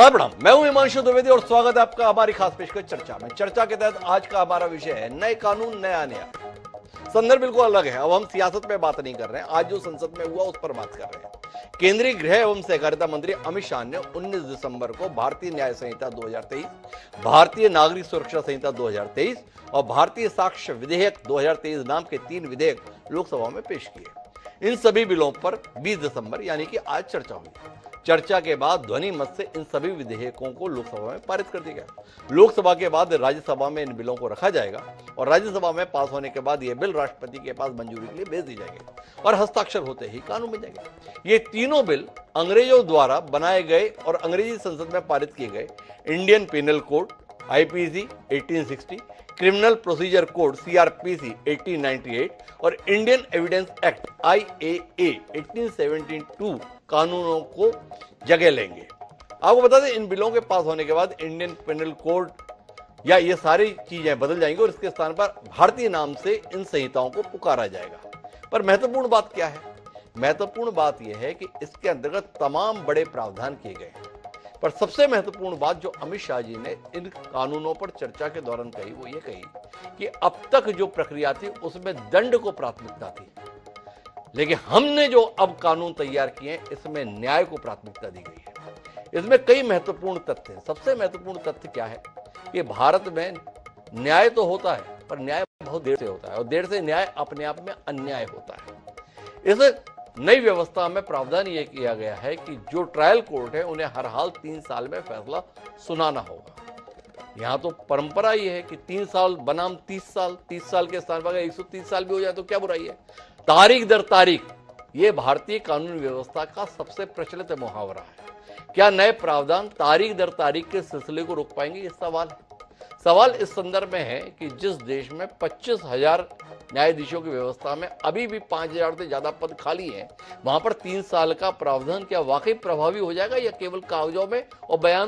साहब मैं हूं हिमांशु द्विवेदी और स्वागत है आपका हमारी खास पेशकश चर्चा में। चर्चा के तहत आज का हमारा विषय है नए कानून नया न्याय। संदर्भ बिल्कुल अलग है। अब हम सियासत में बात नहीं कर रहे हैं, आज जो संसद में हुआ उस पर बात कर रहे हैं। केंद्रीय गृह एवं सहकारिता मंत्री अमित शाह ने 19 दिसंबर को भारतीय न्याय संहिता 2023, भारतीय नागरिक सुरक्षा संहिता 2023 और भारतीय साक्ष्य विधेयक 2023 नाम के 3 विधेयक लोकसभा में पेश किए। इन सभी बिलों पर 20 दिसंबर यानी कि आज चर्चा हुई। चर्चा के बाद ध्वनि मत से इन सभी विधेयकों को लोकसभा में पारित कर दिया गया। लोकसभा के बाद राज्यसभा में इन बिलों को रखा जाएगा और राज्यसभा में पास होने के बाद ये बिल राष्ट्रपति के पास मंजूरी के लिए भेज दी जाएगी और हस्ताक्षर होते ही कानून बन जाएंगे। ये तीनों बिल अंग्रेजों द्वारा बनाए गए और अंग्रेजी संसद में पारित किए गए Indian penal code IPC 1860, criminal procedure code CrPC 1898 और इंडियन एविडेंस एक्ट आईएए 1872 कानूनों को जगह लेंगे। आपको बता दें, इन बिलों के पास होने के बाद इंडियन पिनल कोड या ये सारी चीजें बदल जाएंगी और इसके स्थान पर भारतीय नाम से इन संहिताओं को पुकारा जाएगा। पर महत्वपूर्ण बात क्या है? महत्वपूर्ण बात यह है कि इसके अंतर्गत तमाम बड़े प्रावधान किए गए हैं। पर सबसे महत्वपूर्ण बात जो अमित शाह जी ने इन कानूनों पर चर्चा के दौरान कही वो ये कही कि अब तक जो प्रक्रिया थी उसमें दंड को प्राथमिकता थी, लेकिन हमने जो अब कानून तैयार किए हैं इसमें न्याय को प्राथमिकता दी गई है। इसमें कई महत्वपूर्ण तथ्य हैं। सबसे महत्वपूर्ण तथ्य क्या है कि भारत में न्याय तो होता है पर न्याय बहुत देर से होता है और देर से न्याय अपने आप में अन्याय होता है। इस नई व्यवस्था में प्रावधान यह किया गया है कि जो ट्रायल कोर्ट है उन्हें हर हाल 3 साल में फैसला सुनाना होगा। यहां तो परंपरा यह है कि 3 साल बनाम 30 साल, 30 साल के स्थान पर 130 साल भी हो जाए तो क्या बुराई है। तारीख दर तारीख ये भारतीय कानून व्यवस्था का सबसे प्रचलित मुहावरा है। क्या नए प्रावधान तारीख दर तारीख के सिलसिले को रोक पाएंगे? ये सवाल है। सवाल इस संदर्भ में है कि जिस देश में 25,000 न्यायाधीशों की व्यवस्था में अभी भी 5,000 से ज्यादा पद खाली हैं, वहां पर 3 साल का प्रावधान क्या वाकई प्रभावी हो जाएगा या केवल कागजों में और बयान